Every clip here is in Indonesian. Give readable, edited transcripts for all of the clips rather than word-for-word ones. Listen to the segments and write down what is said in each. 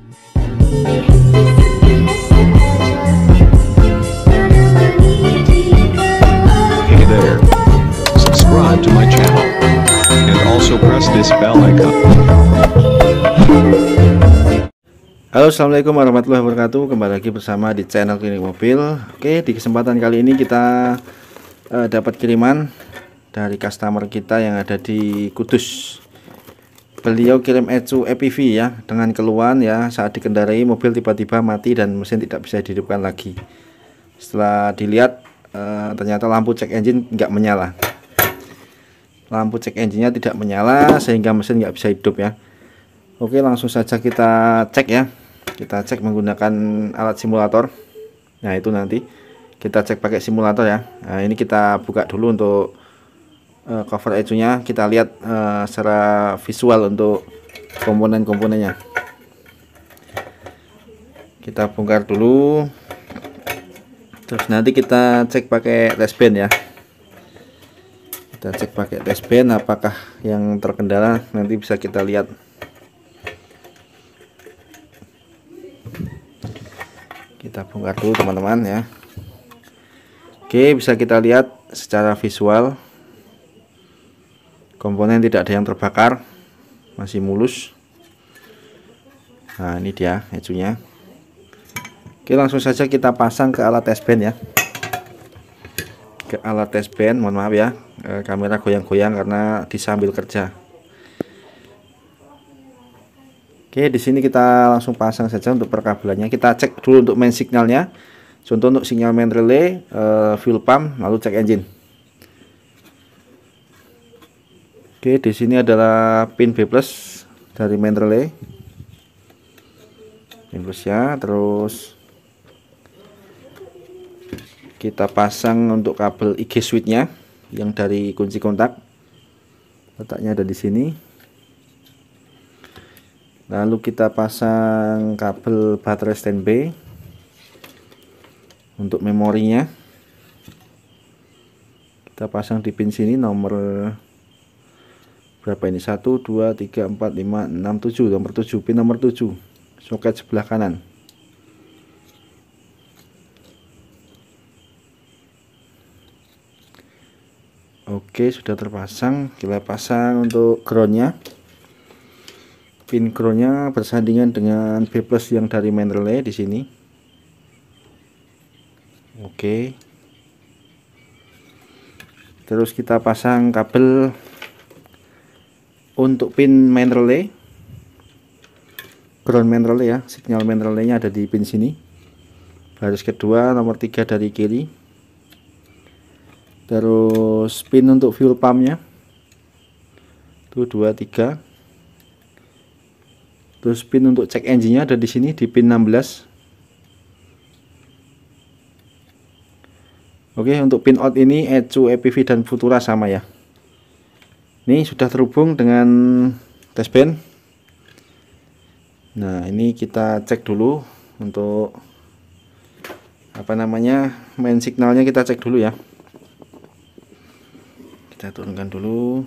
Hey there. Subscribe to my channel. And also press this bell icon. Halo, assalamualaikum warahmatullahi wabarakatuh. Kembali lagi bersama di channel Klinik Mobil. Oke, di kesempatan kali ini kita dapat kiriman dari customer kita yang ada di Kudus. Beliau kirim ECU EPV ya, dengan keluhan ya, saat dikendarai mobil tiba-tiba mati dan mesin tidak bisa dihidupkan lagi. Setelah dilihat ternyata lampu cek engine nggak menyala. Lampu cek engine-nya tidak menyala sehingga mesin nggak bisa hidup ya. Oke, langsung saja kita cek ya. Kita cek menggunakan alat simulator. Nah, itu nanti kita cek pakai simulator ya. Nah, ini kita buka dulu untuk cover ECU-nya. Kita lihat secara visual untuk komponen-komponennya. Kita bongkar dulu. Terus nanti kita cek pakai test band ya. Kita cek pakai test band apakah yang terkendala, nanti bisa kita lihat. Kita bongkar dulu teman-teman ya. Oke, bisa kita lihat secara visual komponen tidak ada yang terbakar, masih mulus. Nah, ini dia ECU-nya. Oke, langsung saja kita pasang ke alat test band ya. Ke alat test band, mohon maaf ya, kamera goyang-goyang karena disambil kerja. Oke, di sini kita langsung pasang saja untuk perkabelannya. Kita cek dulu untuk main signalnya. Contoh untuk sinyal main relay, fuel pump, lalu cek engine. Oke, di sini adalah pin B+ dari main relay. Pin plus ya, terus kita pasang untuk kabel IG switch-nya yang dari kunci kontak. Letaknya ada di sini. Lalu kita pasang kabel baterai standby untuk memorinya. Kita pasang di pin sini nomor berapa ini? 1 2 3 4 5 6 7, nomor 7, pin nomor 7, soket sebelah kanan. Oke, sudah terpasang. Kita pasang untuk groundnya. Pin groundnya bersandingan dengan B+ yang dari main relay di sini. Oke. Terus kita pasang kabel untuk pin main relay, ground main relay ya. Sinyal main relaynya ada di pin sini. Baris kedua nomor 3 dari kiri. Terus pin untuk fuel pumpnya. Tuh 2 3. Terus pin untuk cek engine-nya ada di sini di pin 16. Oke, untuk pin out ini ECU EPV dan Futura sama ya. Ini sudah terhubung dengan test band. Nah, ini kita cek dulu untuk main signalnya, kita cek dulu ya. Kita turunkan dulu.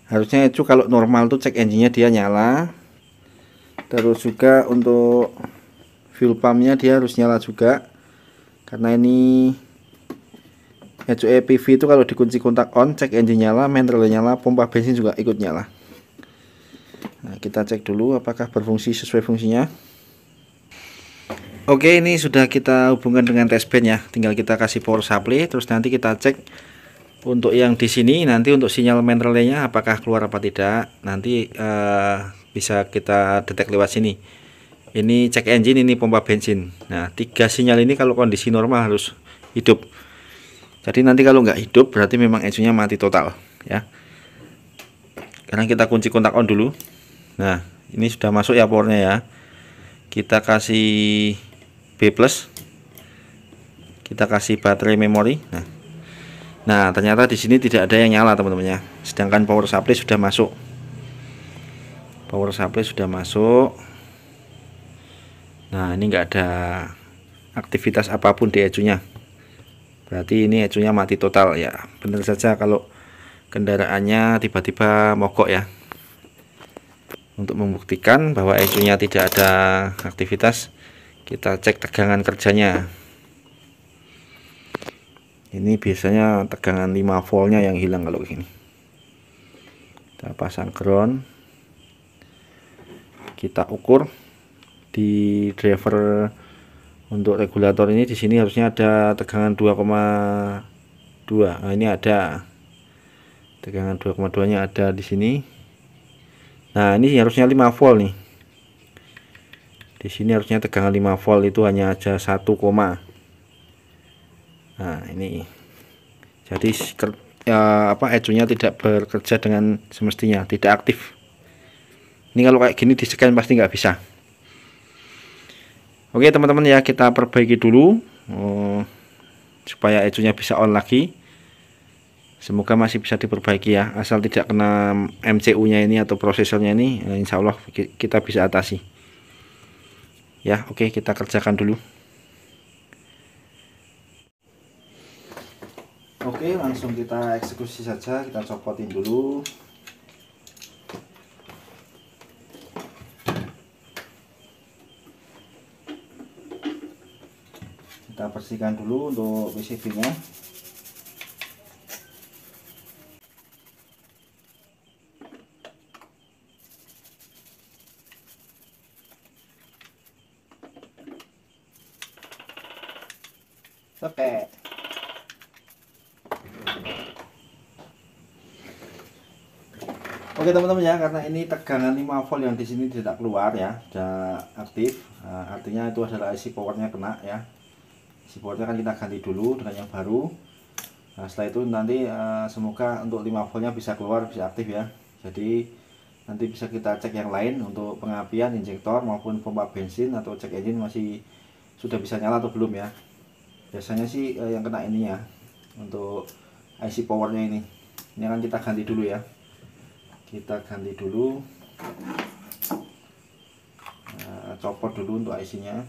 Harusnya ECU kalau normal tuh cek engine-nya dia nyala. Terus juga untuk fuel pump-nya dia harus nyala juga. Karena ini ECU EPV itu kalau dikunci kontak on, cek engine nyala, main relay nyala, pompa bensin juga ikut nyala. Nah, kita cek dulu apakah berfungsi sesuai fungsinya. Oke, ini sudah kita hubungkan dengan test band ya. Tinggal kita kasih power supply, terus nanti kita cek untuk yang di sini, nanti untuk sinyal main relaynya apakah keluar apa tidak, nanti bisa kita detek lewat sini. Ini cek engine, ini pompa bensin. Nah, 3 sinyal ini kalau kondisi normal harus hidup. Jadi nanti kalau nggak hidup berarti memang ECU-nya mati total ya. Sekarang kita kunci kontak on dulu. Nah, ini sudah masuk ya powernya ya. Kita kasih B+, kita kasih baterai memori. Nah, ternyata di sini tidak ada yang nyala teman-teman ya. Sedangkan power supply sudah masuk. Power supply sudah masuk. Nah, ini enggak ada aktivitas apapun di ECU-nya. Berarti ini ECU-nya mati total ya. Benar saja kalau kendaraannya tiba-tiba mogok ya. Untuk membuktikan bahwa ECU-nya tidak ada aktivitas, kita cek tegangan kerjanya. Ini biasanya tegangan 5 voltnya yang hilang kalau gini. Kita pasang ground, kita ukur di driver untuk regulator ini. Di sini harusnya ada tegangan 2,2. Nah, ini ada tegangan 2,2 nya ada di sini. Nah, ini harusnya 5 volt nih. Di sini harusnya tegangan 5 volt, itu hanya aja 1, nah ini. Jadi ECU-nya tidak bekerja dengan semestinya, tidak aktif. Ini kalau kayak gini di scan pasti nggak bisa. Oke teman-teman ya, kita perbaiki dulu supaya ECU-nya bisa on lagi. Semoga masih bisa diperbaiki ya, asal tidak kena MCU-nya ini atau prosesornya ini, insya Allah kita bisa atasi. Ya, oke, kita kerjakan dulu. Oke, langsung kita eksekusi saja, kita copotin dulu. Kita bersihkan dulu untuk PCB-nya. Oke. Oke teman-teman ya, karena ini tegangan 5 volt yang di sini tidak keluar ya, tidak aktif. Nah, artinya itu adalah IC powernya kena ya. IC powernya kan kita ganti dulu dengan yang baru. Nah, setelah itu nanti semoga untuk 5 voltnya bisa keluar, bisa aktif ya. Jadi nanti bisa kita cek yang lain untuk pengapian injektor maupun pompa bensin, atau cek engine masih sudah bisa nyala atau belum ya. Biasanya sih yang kena ini ya, untuk IC powernya ini akan kita ganti dulu ya. Kita ganti dulu, copot dulu untuk IC-nya.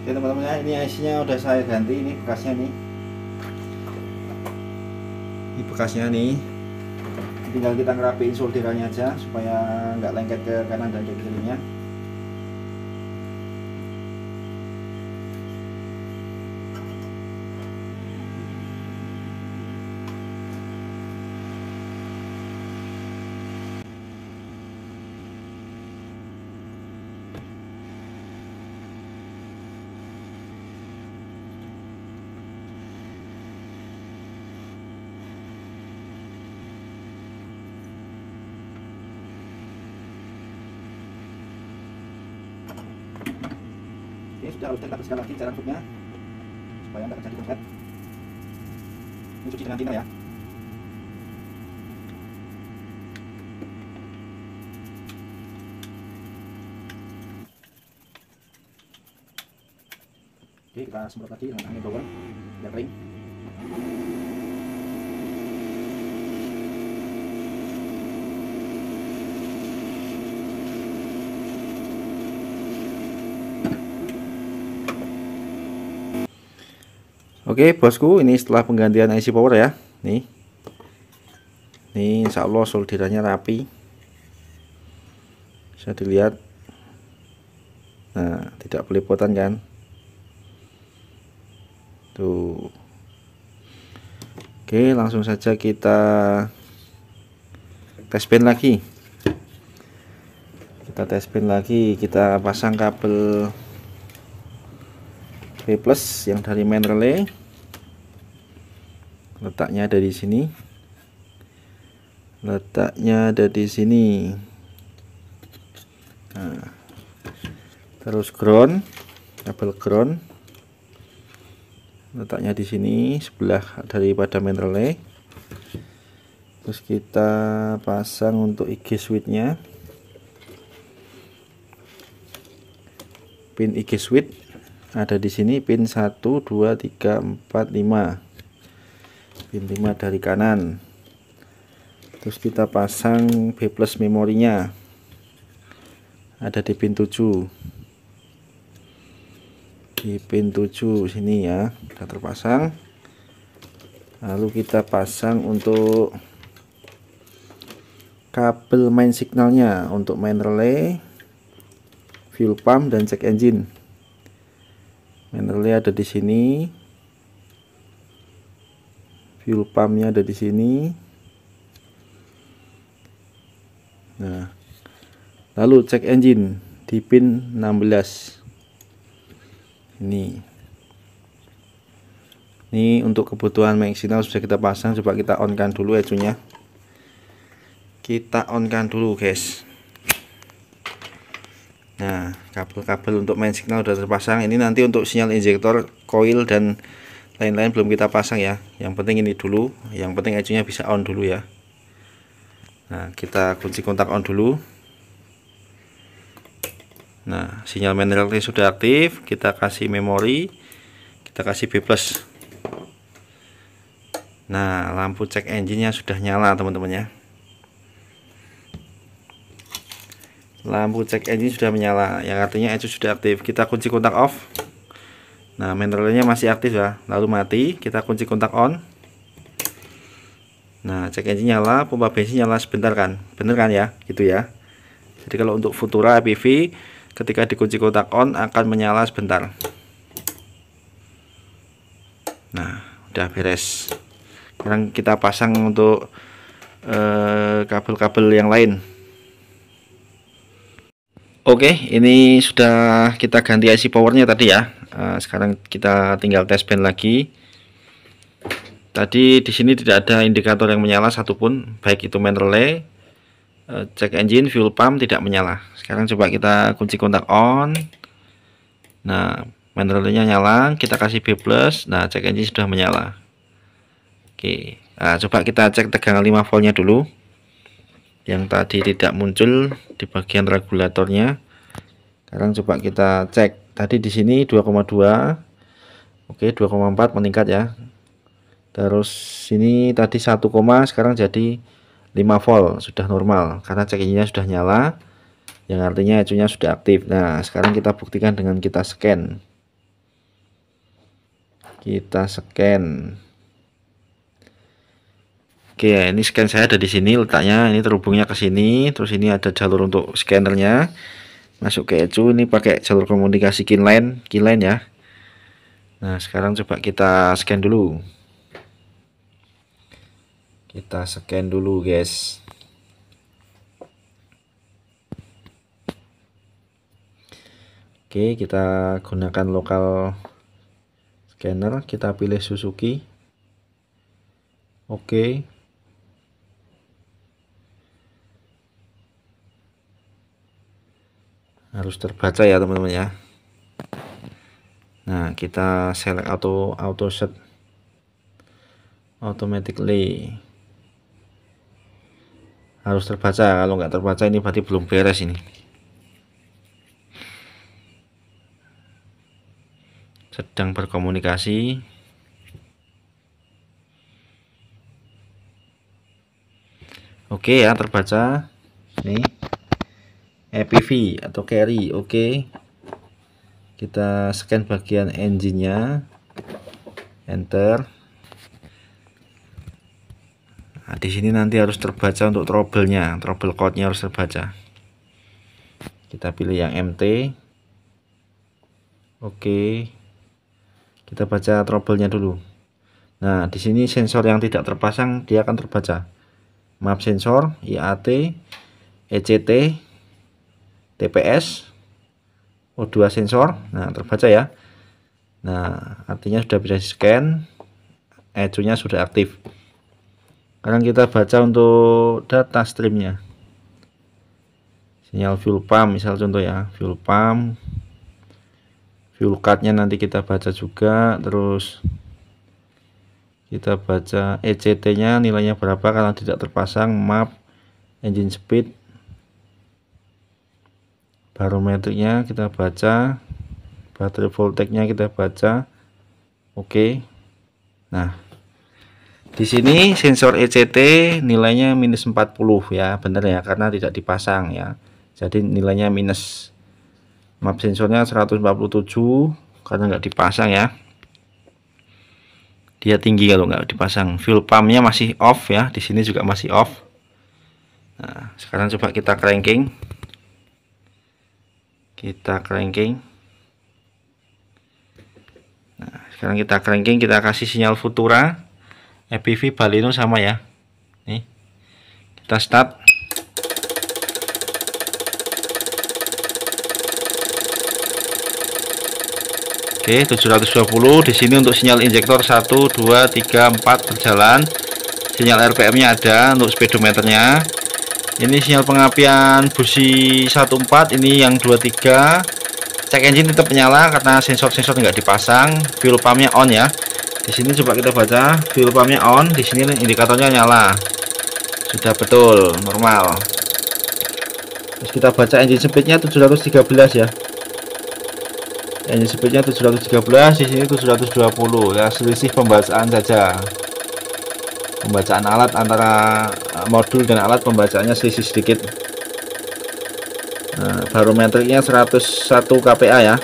Oke teman-teman ya, ini IC-nya udah saya ganti, ini bekasnya nih. Ini bekasnya nih. Tinggal kita ngerapiin solderannya aja supaya nggak lengket ke kanan dan ke kirinya. Oke, sudah harus kita bersihkan lagi cairan foodnya supaya nggak terjadi konslet. Ini cuci dengan tinta ya. Oke, kita semprot lagi dengan angin blower biar kering. Oke bosku, ini setelah penggantian IC power ya, nih insya Allah solderannya rapi, bisa dilihat. Nah, tidak belepotan kan tuh. Oke, langsung saja kita tes pin lagi. Kita pasang kabel V+ yang dari main relay. Letaknya ada di sini. Nah, terus ground, kabel ground letaknya di sini sebelah daripada main relay. Terus kita pasang untuk IG switch-nya, pin IG switch ada di sini, pin 1 2 3 4 5, pin 5 dari kanan. Terus kita pasang B+ memorinya ada di pin 7, di pin 7 sini ya, sudah terpasang. Lalu kita pasang untuk kabel main signalnya untuk main relay, fuel pump dan check engine. Main relay ada di sini, fuel pumpnya ada di sini. Nah, lalu check engine di pin 16 ini. Ini untuk kebutuhan main signal sudah kita pasang. Coba kita on kan dulu ecunya. Kita on kan dulu guys. Nah, kabel-kabel untuk main signal sudah terpasang. Ini nanti untuk sinyal injektor, coil dan lain-lain belum kita pasang ya. Yang penting ini dulu. Yang penting ecunya bisa on dulu ya. Nah, kita kunci kontak on dulu. Nah, sinyal main relay sudah aktif. Kita kasih memori, kita kasih B+. Nah, lampu check engine-nya sudah nyala teman-teman ya. Lampu check engine sudah menyala, yang artinya ecu sudah aktif. Kita kunci kontak off. Nah, main relay-nya masih aktif ya. Lalu mati, kita kunci kontak on. Nah, check engine nyala, pompa bensin nyala sebentar kan, bener kan ya, gitu ya. Jadi kalau untuk Futura EPV, ketika dikunci kontak on akan menyala sebentar. Nah, udah beres. Sekarang kita pasang untuk kabel-kabel yang lain. Oke, ini sudah kita ganti IC powernya tadi ya. Sekarang kita tinggal tes band lagi. Tadi di sini tidak ada indikator yang menyala satupun, baik itu main relay, check engine, fuel pump tidak menyala. Sekarang coba kita kunci kontak on. Nah, main relaynya nyala, kita kasih B+. Nah, check engine sudah menyala. Oke, nah, coba kita cek tegangan 5 voltnya dulu. Yang tadi tidak muncul di bagian regulatornya. Sekarang coba kita cek. Tadi di sini 2,2. Oke, 2,4 meningkat ya. Terus sini tadi 1, sekarang jadi 5 volt, sudah normal karena check engine-nya sudah nyala. Yang artinya ecunya sudah aktif. Nah, sekarang kita buktikan dengan kita scan. Kita scan. Oke, ini scan saya ada di sini letaknya, ini terhubungnya ke sini, terus ini ada jalur untuk scannernya masuk ke ecu, ini pakai jalur komunikasi keyline ya. Nah, sekarang coba kita scan dulu. Kita scan dulu, guys. Oke, kita gunakan lokal scanner, kita pilih Suzuki. Oke. Harus terbaca ya teman-teman ya. Nah, kita select auto set automatically. Harus terbaca, kalau nggak terbaca ini berarti belum beres ini. Sedang berkomunikasi. Oke ya, terbaca. Nih. EPV atau carry, oke. Kita scan bagian engine-nya, enter. Nah, di sini nanti harus terbaca untuk trouble-nya, trouble code-nya harus terbaca. Kita pilih yang MT, oke. Kita baca trouble-nya dulu. Nah, di sini sensor yang tidak terpasang dia akan terbaca. Map sensor, IAT, ECT, TPS, O2 sensor. Nah, terbaca ya. Nah, artinya sudah bisa di scan, ecunya sudah aktif. Sekarang kita baca untuk data streamnya. sinyal fuel pump misal contoh ya, fuel pump, fuel cardnya nanti kita baca juga. Terus kita baca ECT nya nilainya berapa karena tidak terpasang, map, engine speed, barometriknya kita baca, baterai voltage nya kita baca. Oke. Nah, di sini sensor ECT nilainya minus 40 ya, benar ya, karena tidak dipasang ya. Jadi nilainya minus. Map sensornya 147 karena nggak dipasang ya. Dia tinggi kalau nggak dipasang. Fuel pumpnya masih off ya, di sini juga masih off. Nah, sekarang coba kita cranking. Nah, sekarang kita cranking, kita kasih sinyal Futura, EPV Baleno sama ya. Nih, kita start. Oke, 720. Di sini untuk sinyal injektor 1, 2, 3, 4 berjalan. Sinyal RPM-nya ada untuk speedometernya. Ini sinyal pengapian busi 14, ini yang 23. Cek engine tetap menyala karena sensor-sensor nggak dipasang. Fuel pump-nya on ya. Di sini coba kita baca, fuel pump-nya on. Di sini indikatornya nyala. Sudah betul, normal. Terus kita baca engine speed-nya 713 ya. Engine speed-nya 713, di sini 720 ya, selisih pembacaan saja. Pembacaan alat antara modul dan alat pembacaannya selisih sedikit. Nah, barometriknya 101 kPa ya.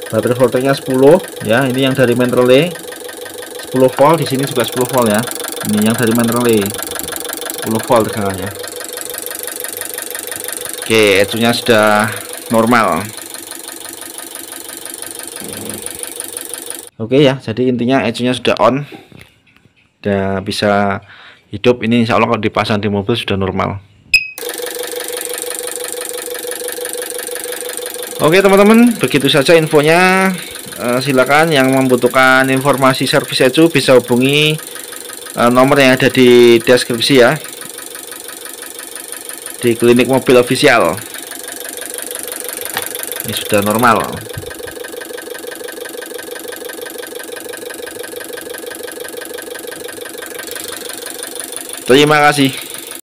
Baterai voltage-nya 10 ya, ini yang dari main relay 10 volt, di sini juga 10 volt ya. Ini yang dari main relay 10 volt tegangannya. Oke, ECU-nya sudah normal. Oke ya, jadi intinya ECU-nya sudah on, udah bisa hidup. Ini insya Allah kalau dipasang di mobil sudah normal. Oke teman-teman, begitu saja infonya. Silakan yang membutuhkan informasi servis ECU bisa hubungi nomor yang ada di deskripsi ya, di Klinik Mobil Official. Ini sudah normal. Terima kasih.